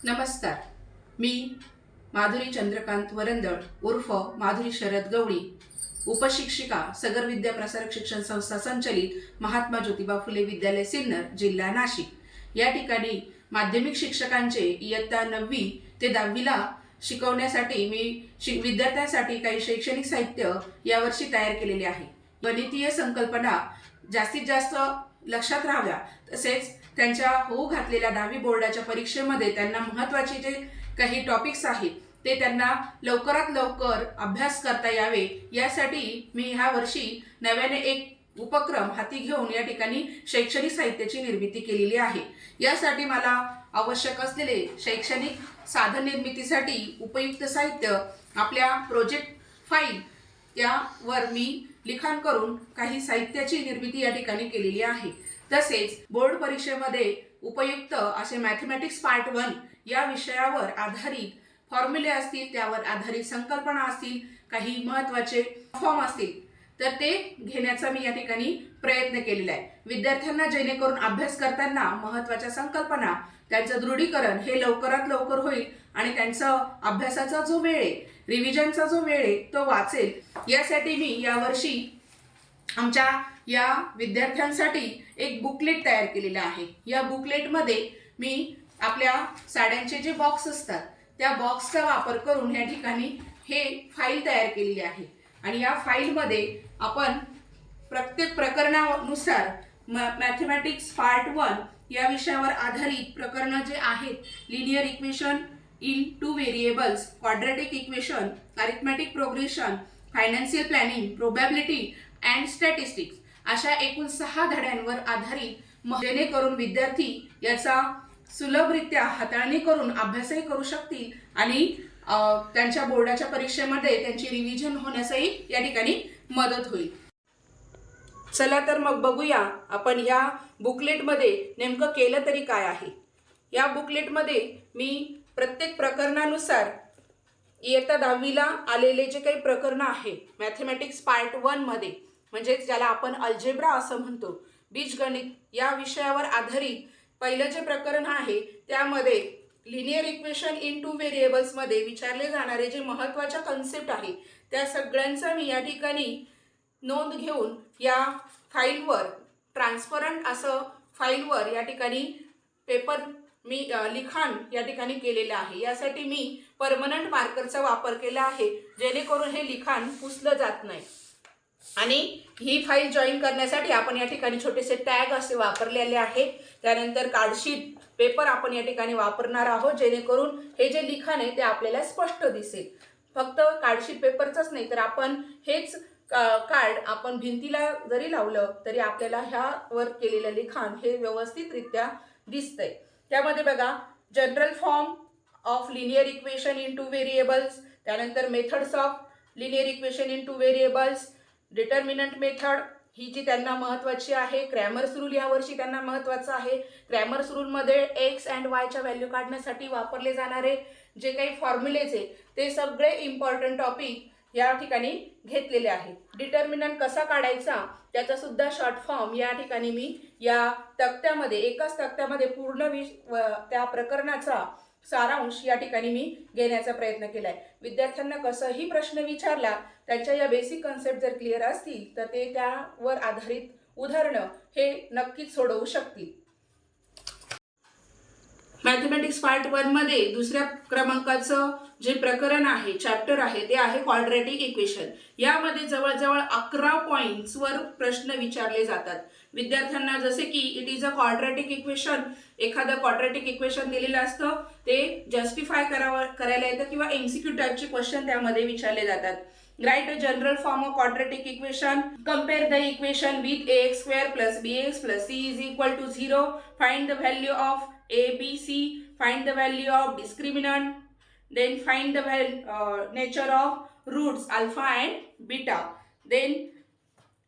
नमस्कार. मी माधुरी चंद्रकांत वरंदळ उर्फ माधुरी शरद गवळी, उपशिक्षिका सगर विद्या प्रसारक शिक्षण संस्था संचलित महात्मा ज्योतिबा फुले विद्यालय सिन्नर, जिल्हा नाशिक या ठिकाणी माध्यमिक शिक्षकांचे इयत्ता 9वी ते 10वीला शिकवण्यासाठी मी विद्यार्थ्यांसाठी काही शैक्षणिक साहित्य यावर्षी तयार केलेले आहे. गणितीय संकल्पना जास्तीत जास्त लक्षात राहाव्या, तसेच त्यांच्या होऊ घातलेल्या 10वी बोर्डाच्या परीक्षेमध्ये त्यांना महत्त्वाचे जे काही टॉपिक्स आहेत ते त्यांना लवकरात लवकर अभ्यास करता यावे, यासाठी मी ह्या वर्षी नव्याने एक उपक्रम हाती घेऊन या ठिकाणी शैक्षणिक साहित्याची निर्मिती केलेली आहे. यासाठी मला आवश्यक असलेले शैक्षणिक साधन निर्मितीसाठी उपयुक्त साहित्य आपल्या प्रोजेक्ट फाईल यावर मी लिखाण करून काही साहित्याची निर्मिती या ठिकाणी केलेली आहे. तसेच बोर्ड परीक्षेमध्ये उपयुक्त असे मॅथमॅटिक्स पार्ट 1 या विषयावर आधारित फॉर्म्युले असतील, त्यावर आधारित संकल्पना असतील, काही महत्त्वाचे फॉर्म असतील तर ते घेण्याचा मी या ठिकाणी प्रयत्न केलेला आहे. विद्यार्थ्यांना जेणेकरून अभ्यास करताना महत्त्वाच्या संकल्पना त्यांचं दृढीकरण हे लवकरात लवकर होईल आणि त्यांचा अभ्यासाचा जो वेळ आहे, रिव्हिजनचा जो वेळ आहे तो वाचेल, यासाठी मी यावर्षी आमच्या या विद्यार्थ्यांसाठी एक बुकलेट तयार केलेलं आहे. या बुकलेटमध्ये मी आपल्या साड्यांचे जे बॉक्स असतात त्या बॉक्सचा वापर करून या ठिकाणी हे फाईल तयार केलेली आहे आणि या फाईलमध्ये आपण प्रत्येक प्रकरणानुसार मॅथमॅटिक्स पार्ट 1 या विषयावर आधारित प्रकरणं जे आहेत, linear equation in 2 variables, quadratic equation, arithmetic progression, financial planning, probability and statistics अशा एकूण 6 धड्यांवर आधारित, जेणेकरून विद्यार्थी याचा सुलभरित्या हाताळणी करून अभ्यासही करू शकतील आणि त्यांच्या बोर्डाच्या परीक्षेमध्ये त्यांची रिव्हिजन होण्यासही या ठिकाणी मदत होईल. चला तर मग बघूया आपण ह्या बुकलेटमध्ये नेमकं केलं तरी काय आहे. या बुकलेटमध्ये मी प्रत्येक प्रकरणानुसार इयत्ता 10वीला आलेले जे काही प्रकरणं आहे मॅथमॅटिक्स पार्ट 1 मध्ये, म्हणजेच ज्याला आपण अल्जेब्रा असं म्हणतो, बीजगणित या विषयावर आधारित पहिलं जे प्रकरण आहे त्यामध्ये लिनियर इक्वेशन इन 2 व्हेरिएबल्स मध्ये विचारले जाणारे जे महत्त्वाच्या कन्सेप्ट आहे त्या सगळ्यांचा मी या ठिकाणी नोंद घेऊन या फाईलवर, ट्रान्सपरंट असं फाईलवर या ठिकाणी पेपर मी लिखाण या ठिकाणी केलेलं आहे. यासाठी मी परमनंट मार्करचा वापर केला आहे, जेणेकरून हे लिखाण पुसलं जात नाही. आणि ही फाईल जॉईन करण्यासाठी आपण या ठिकाणी छोटेसे टॅग असे वापरलेले आहेत. त्यानंतर कार्डशीट पेपर आपण या ठिकाणी वापरणार आहोत, जेणेकरून हे जे लिखाण आहे ते आपल्याला स्पष्ट दिसेल. फक्त कार्डशीट पेपरचंच नाही तर आपण हेच कार्ड आपण भिंतीला जरी लावलं तरी आपल्याला ह्यावर केलेलं लिखाण हे व्यवस्थितरित्या दिसतंय. त्यामध्ये बघा, general form of linear equation in 2 variables, त्यानंतर methods of linear equation in 2 variables, determinant method ही जी त्यांना महत्त्वाची आहे, क्रॅमर्स रूल यावर्षी त्यांना महत्त्वाचा आहे. क्रॅमर्स रूलमध्ये एक्स अँड वायच्या व्हॅल्यू काढण्यासाठी वापरले जाणारे जे काही फॉर्म्युलेज आहे ते सगळे इम्पॉर्टंट टॉपिक या ठिकाणी घेतलेले आहे. डिटर्मिनंट कसा काढायचा त्याचा सुद्धा शॉर्ट फॉर्म या ठिकाणी मी या तक्त्यामध्ये, एकाच तक्त्यामध्ये पूर्ण त्या प्रकरणाचा सारांश या ठिकाणी मी घेण्याचा प्रयत्न केलाय. विद्यार्थ्यांना कसंही प्रश्न विचारला, त्यांच्या या बेसिक कन्सेप्ट जर क्लिअर असतील तर ते त्यावर आधारित उदाहरणं हे नक्कीच सोडवू शकतील. मॅथमॅटिक्स पार्ट 1 मध्ये दुसऱ्या क्रमांकाचं जे प्रकरण आहे, चॅप्टर आहे, ते आहे क्वाड्रॅटिक इक्वेशन. यामध्ये जवळजवळ 11 पॉइंट्सवर प्रश्न विचारले जातात विद्यार्थ्यांना. जसे की it is a quadratic equation, एखादं क्वाड्रॅटिक इक्वेशन दिलेलं असतं ते जस्टिफाय करायला येतं किंवा एमसीक्यू टाईपचे क्वेश्चन त्यामध्ये विचारले जातात. Right a general form of quadratic equation, compare the equation with ax square plus bx plus c is equal to 0, find the value of a, b, c, find the value of discriminant, then find the nature of roots alpha and beta. Then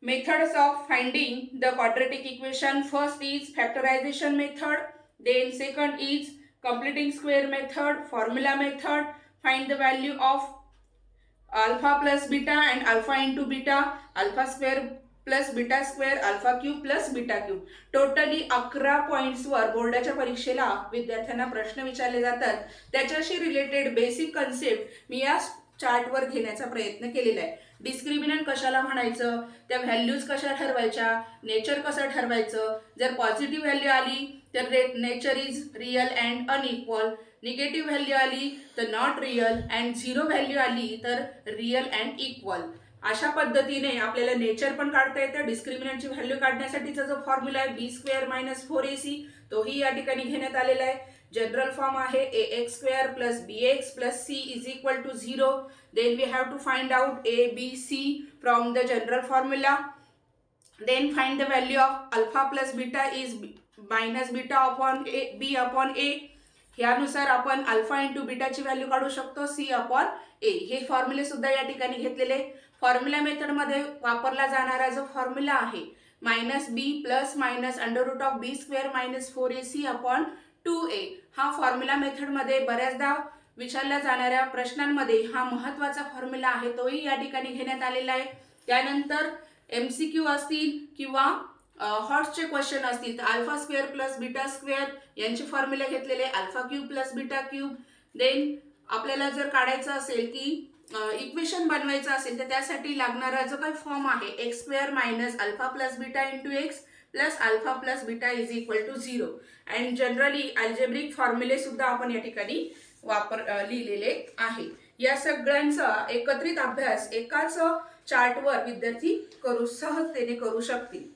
methods of finding the quadratic equation, first is factorization method, then second is completing square method, formula method, find the value of alpha plus beta and alpha into beta, alpha square plus beta square alpha cube plus beta cube. Totally 11 पॉईंट्सवर बोर्डाच्या परीक्षेला विद्यार्थ्यांना प्रश्न विचारले जातात. त्याच्याशी related basic concept मी या चार्टवर घेण्याचा प्रयत्न केलेला आहे. डिस्क्रिमिनंट कशाला म्हणायचं, त्या व्हॅल्यूज कशा ठरवायच्या, नेचर कसं ठरवायचं, जर पॉझिटिव्ह व्हॅल्यू आली तर nature is real and unequal, negative value आली तर not real and zero value आली तर रिअल अँड इक्वल. अशा पद्धतीने आपल्याला नेचर पण काढता येतं. डिस्क्रिमिनंटची व्हॅल्यू काढण्यासाठीचा जो फॉर्म्युला आहे बी स्क्वेअर मायनस 4ac तोही या ठिकाणी घेण्यात आलेला आहे. जनरल फॉर्म आहे ax square plus bx plus c is equal to 0. Then we have to find out a b c from the general formula. Then find the value of alpha plus beta is minus beta upon b upon a. ह्यानुसार आपण alpha into बीटाची value काढू शकतो c upon a. हे फॉर्म्युले सुद्धा या ठिकाणी घेतलेले. Formula मेथडमध्ये वापरला जाणारा जो फॉर्म्युला आहे minus b plus minus under root of b square minus 4ac upon 2a, हा फॉर्म्युला मेथडमध्ये बऱ्याचदा विचारल्या जाणाऱ्या प्रश्नांमध्ये हा महत्त्वाचा फॉर्म्युला आहे, तोही या ठिकाणी घेण्यात आलेला आहे. त्यानंतर MCQ असतील किंवा हॉट्सचे क्वेश्चन असतील तर alpha square plus beta square यांचे फॉर्म्युले घेतलेले, alpha cube plus beta cube. Then आपल्याला जर काढायचं असेल की इक्वेशन बनवायचं असेल तर त्यासाठी लागणारा जो काही फॉर्म आहे x square minus alpha plus beta into x plus alpha plus beta is equal to 0. And generally algebraic फॉर्म्युले सुद्धा आपण या ठिकाणी लिहिलेले आहे. या सगळ्यांचा एकत्रित अभ्यास एकाच चार्टवर विद्यार्थी सहजतेने करू शकतील.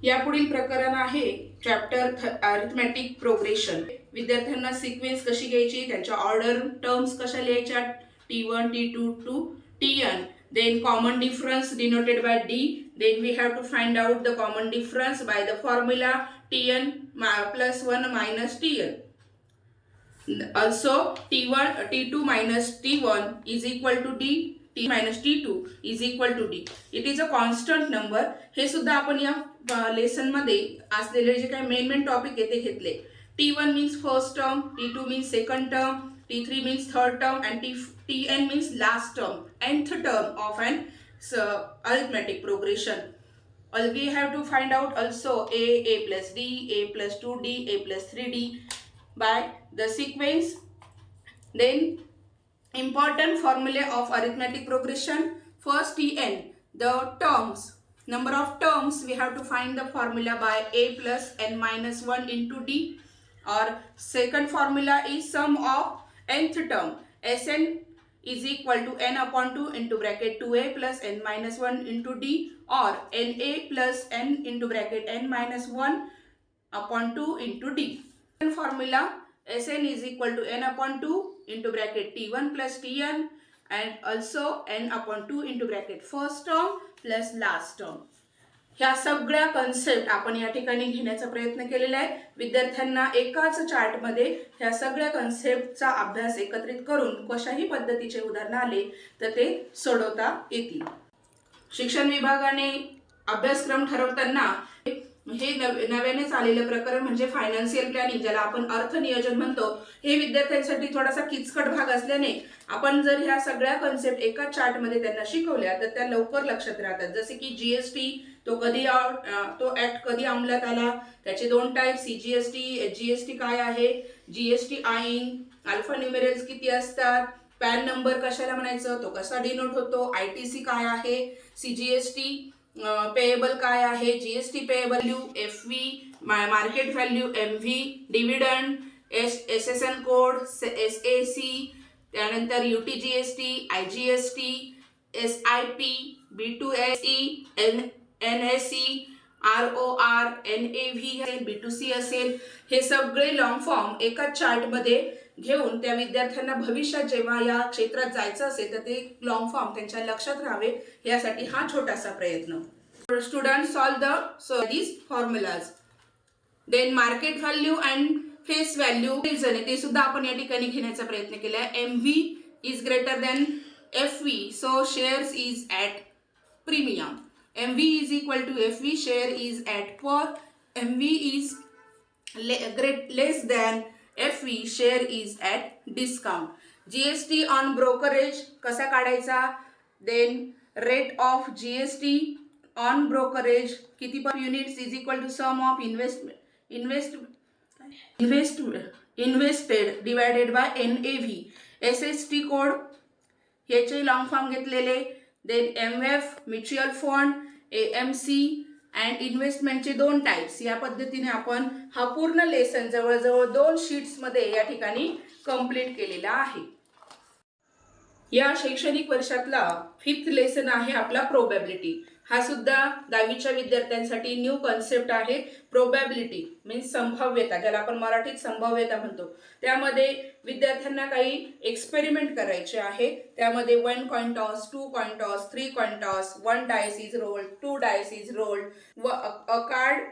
यापुढील प्रकरण आहे चॅप्टर अरिथमॅटिक प्रोग्रेशन. विद्यार्थ्यांना सिक्वेन्स कशी घ्यायची, त्यांच्या ऑर्डर टर्म्स कशा लिहायच्या, T1 T2 to Tn. Then common difference denoted by D. Then we have to find out the common difference by the formula Tn plus 1 minus Tn. Also T2 minus T1 is equal to D. T minus T2 is equal to D. It is a constant number. हे सुद्धा आपण या lesson मध्ये असलेले जे काही main topic आहे ते घेतले. T1 means first term, T2 means second term, T3 means third term and Tn means last term, nth term of an arithmetic progression. We have to find out also a plus d, a plus 2d, a plus 3d by the sequence. Then important formula of arithmetic progression. First Tn, the terms, number of terms, we have to find the formula by a plus n minus 1 into d. Or second formula is sum of nth term, Sn is equal to n upon 2 into bracket 2a plus n minus 1 into d, or na plus n into bracket n minus 1 upon 2 into d. Second formula Sn is equal to n upon 2 into bracket t1 plus tn and also n upon 2 into bracket first term plus last term. ह्या सगळ्या concept आपण या ठिकाणी घेण्याचा प्रयत्न केलेला आहे. विद्यार्थ्यांना एकाच चार्टमध्ये ह्या सगळ्या कन्सेप्टचा अभ्यास एकत्रित करून कशाही पद्धतीचे उदाहरण आले तर ते सोडवता येतील. शिक्षण विभागाने अभ्यासक्रम ठरवताना हे नव्यानेच आलेलं प्रकरण म्हणजे फायनान्शियल प्लॅनिंग, ज्याला आपण अर्थनियोजन म्हणतो, हे विद्यार्थ्यांसाठी थोडासा किचकट भाग असल्याने आपण जर ह्या सगळ्या कन्सेप्ट एका चार्टमध्ये त्यांना शिकवल्या तर त्या लवकर लक्षात राहतात. जसे की जीएसटी तो ऍक्ट कधी अंमलात आला, त्याचे 2 टाईप, सीजीएसटी, एचजीएसटी काय आहे, जीएसटी आईन, अल्फा न्यूमेरल्स किती असतात, पॅन नंबर कशाला म्हणायचं, तो कसा डिनोट होतो, आयटीसी काय आहे, सीजीएसटी पेएबल काय आहे, GST payable value, FV, market value, MV, dividend, SSN code, SAC, त्यानंतर UTGST, IGST, SIP, B2SE, NSE, ROR, NAV असेल, B2C असेल, हे सगळे लॉंग फॉर्म एकाच चार्टमध्ये घेऊन त्या विद्यार्थ्यांना भविष्यात जेव्हा या क्षेत्रात जायचं असेल तर ते लॉंग फॉर्म त्यांच्या लक्षात राहावे यासाठी हा छोटासा प्रयत्न. Student solve these formulas. Then market value and face value reason ते सुद्धा आपण या ठिकाणी घेण्याचा प्रयत्न केला आहे. MV is greater than FV, so shares is at premium. MV is equal to FV, share is at par. MV is less than FV, share is at discount. GST on brokerage कसा काढायचा, then rate of GST on brokerage किती per units is equal to sum of invested divided by NAV. SST code ह्याचे long form घेतलेले, then MF mutual fund, AMC and इन्व्हेस्टमेंटचे 2 types. या पद्धतीने आपण हा पूर्ण लेसन जवळजवळ 2 शीट्समध्ये या ठिकाणी कंप्लीट केलेला आहे. या शैक्षणिक वर्षातला 5th लेसन आहे आपला प्रोबॅबिलिटी. हा सुद्धा 10वीच्या विद्यार्थ्यांसाठी न्यू कन्सेप्ट आहे. प्रोबॅबिलिटी मीन्स संभाव्यता, ज्याला आपण मराठीत संभाव्यता म्हणतो. त्यामध्ये विद्यार्थ्यांना काही एक्सपेरिमेंट करायचे आहे. त्यामध्ये 1 coin toss, 2 coin toss, 3 coin toss, 1 dice is rolled, 2 dice is rolled, a card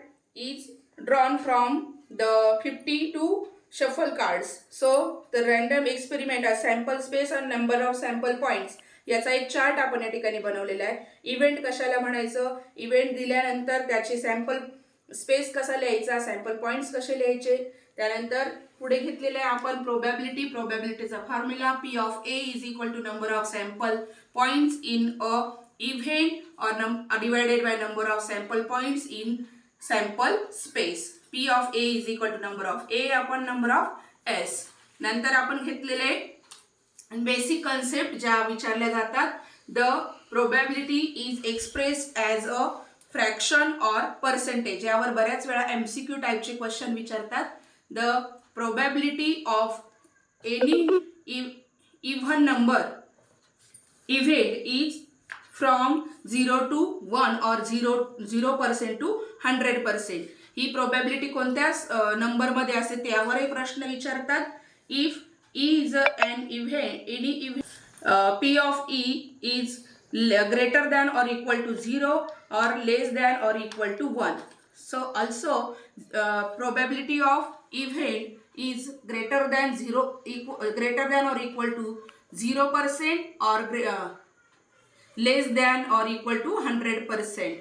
is drawn from the 52 shuffle cards. So the random experiment, a sample space and number of sample points. याचा एक chart आपण या ठिकाणी बनवलेला आहे. Event कशाला म्हणायचं, event दिल्यानंतर त्याची सॅम्पल स्पेस कसा लिहायचा, सॅम्पल पॉइंट्स कसे लिहायचे. त्यानंतर पुढे घेतलेले आहे आपण प्रोबॅबिलिटी. प्रोबॅबिलिटीचा formula P of A is equal to number of sample points in a event or divided by number of sample points in sample space. P of A is equal to number of A upon number of S. नंतर आपण घेतलेले basic concept ज्या विचारल्या जातात. The probability is expressed as a fraction or percentage. यावर बऱ्याच वेळा MCQ टाईपचे क्वेश्चन विचारतात. The probability of any even number event is from 0 to 1 or 0% to 100%. He probability कोणत्या नंबरमध्ये असते त्यावरही प्रश्न विचारतात. If E is an event, any event, P of E is greater than or equal to 0 or less than or equal to 1. So also probability of event is greater than or equal to 0% or less than or equal to 100%.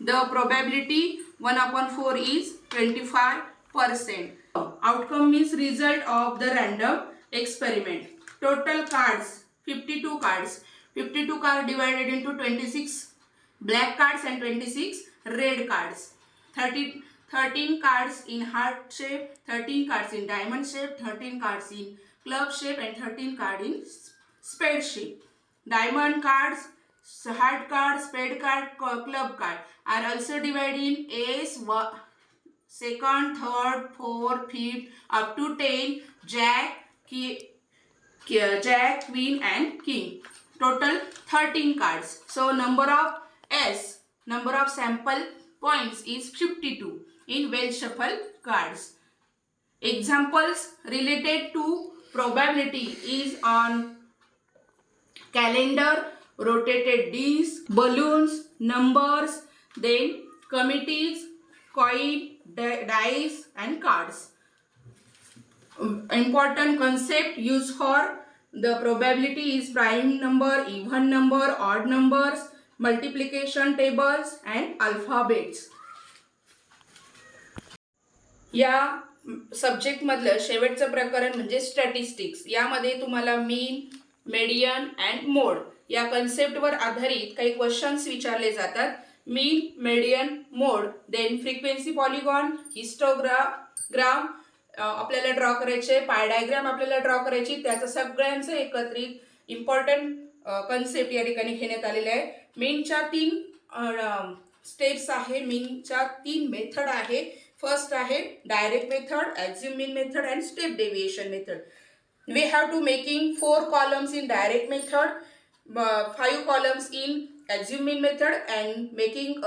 The probability 1/4 is 25%. Outcome means result of the random experiment. Total cards 52 cards. 52 cards divided into 26 black cards and 26 red cards. 13 cards in heart shape, 13 cards in diamond shape, 13 cards in club shape and 13 cards in spade shape. Diamond cards, heart card, spade card, club card are also divided in ace, second, third, fourth, fifth up to 10, jack, jack, queen and king. Total 13 cards. So number of S, number of sample points is 52 in well shuffle cards. Examples related to probability is on calendar, rotated disc, balloons, numbers, then committees, coin, dice and cards. Important concept used for the probability is prime number, even number, odd numbers, multiplication tables and alphabets. या subject मधलं शेवटचं प्रकरण म्हणजे statistics. यामध्ये तुम्हाला मीन, median and मोड या कन्सेप्टवर आधारित काही क्वेश्चन्स विचारले जातात. मीन, मेडियन, मोड, देन फ्रिक्वेन्सी पॉलिगॉन, हिस्टोग्राम आपल्याला ड्रॉ करायचे, पाय डायग्राम आपल्याला ड्रॉ करायची. त्याचं सगळ्यांचं एकत्रित इम्पॉर्टंट कन्सेप्ट या ठिकाणी घेण्यात आलेले आहे. मीनच्या 3 स्टेप्स आहे, मीनच्या 3 मेथड आहे. फर्स्ट आहे direct method, assume mean method and step deviation method. We have to making 4 columns in direct method, 5 columns in assume mean method and making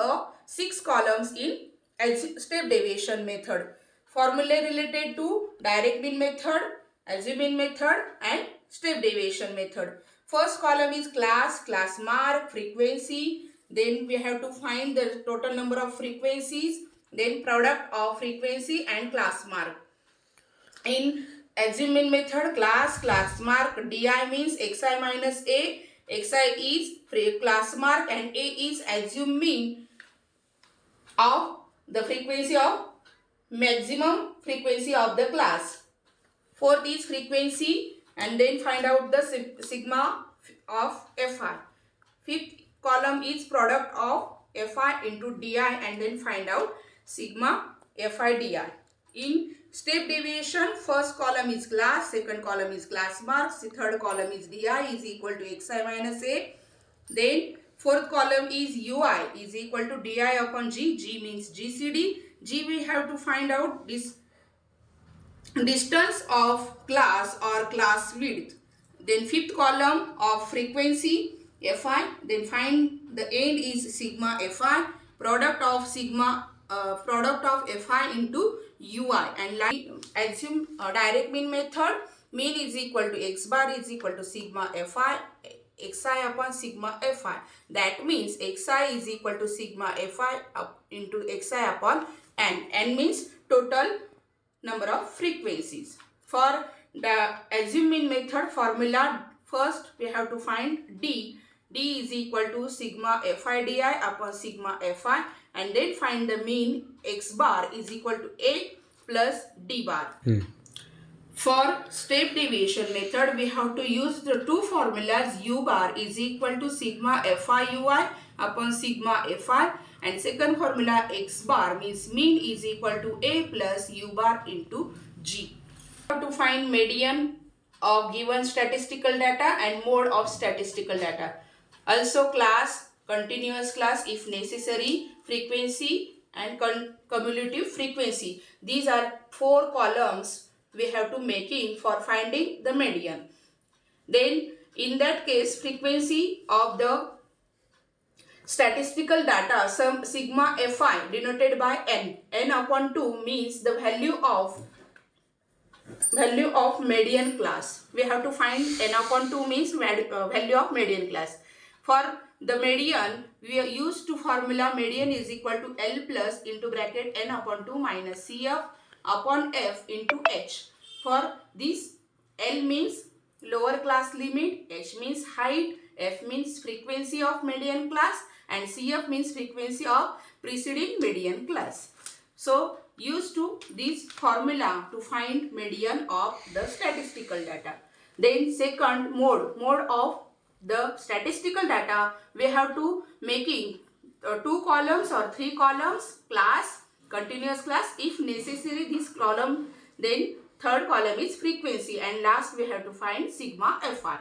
6 columns in step deviation method. Formulae related to direct mean method, assume mean method and step deviation method. First column is class mark, frequency. Then we have to find the total number of frequencies. Then product of frequency and class mark. In assume mean method, class mark, di means xi minus a. Xi is class mark and a is assume mean of the frequency of maximum frequency of the class. Fourth is frequency and then find out the sigma of Fi. Fifth column is product of Fi into Di and then find out sigma Fi Di. In step deviation, first column is class, second column is class marks, the third column is Di is equal to Xi minus A. Then fourth column is Ui is equal to Di upon G. G means GCD. G we have to find out this distance of class or class width. Then fifth column of frequency Fi. Then find the end is sigma Fi. Product of sigma product of Fi into Ui, and assume direct mean method. Mean is equal to x bar is equal to sigma Fi xi upon sigma Fi. That means xi is equal to sigma Fi into xi upon n. N means total number of frequencies. For the assume mean method formula, first we have to find D. D is equal to sigma Fi Di upon sigma Fi, and then find the mean x bar is equal to A plus D bar. For step deviation method, we have to use the two formulas. U bar is equal to sigma Fi Ui upon sigma Fi, and second formula x bar means mean is equal to A plus U bar into G. We have to find median of given statistical data and mode of statistical data. Also class, continuous class if necessary, frequency and cumulative frequency. These are four columns we have to making for finding the median. Then in that case, frequency of the statistical data, some sigma Fi denoted by n. N upon 2 means the value of median class. We have to find n upon 2 means value of median class. For the median, we are used to formula median is equal to L plus into bracket n upon 2 minus Cf upon F into H. For this, L means lower class limit, H means height, F means frequency of median class, and Cf means frequency of preceding median class. So used to this formula to find median of the statistical data. Then second mode of the statistical data, we have to making 2 columns or 3 columns, class, continuous class if necessary this column, then third column is frequency, and last we have to find sigma Fi.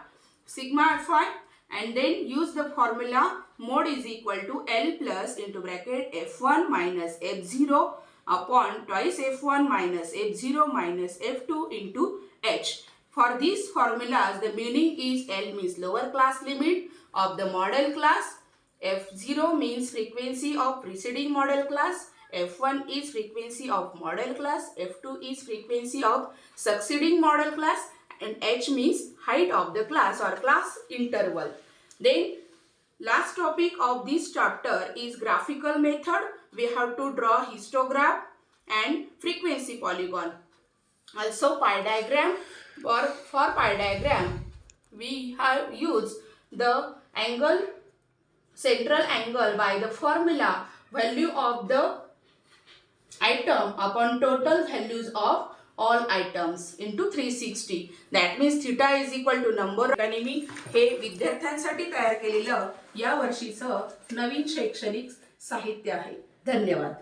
Sigma Fi, and then use the formula mode is equal to L plus into bracket F1 minus F0 upon twice F1 minus F0 minus F2 into H. For these formulas, the meaning is L means lower class limit of the model class, F0 means frequency of preceding model class, F1 is frequency of model class, F2 is frequency of succeeding model class, and H means height of the class or class interval. Then last topic of this chapter is graphical method. We have to draw histogram and frequency polygon. Also pie diagram. For pie diagram, we have used the angle, central angle by the formula value of the item upon total values of all items into 360. That means theta is equal to number. आणि मी हे विद्यार्थ्यांसाठी तयार केलेलं या वर्षीचं नवीन शैक्षणिक साहित्य आहे. धन्यवाद.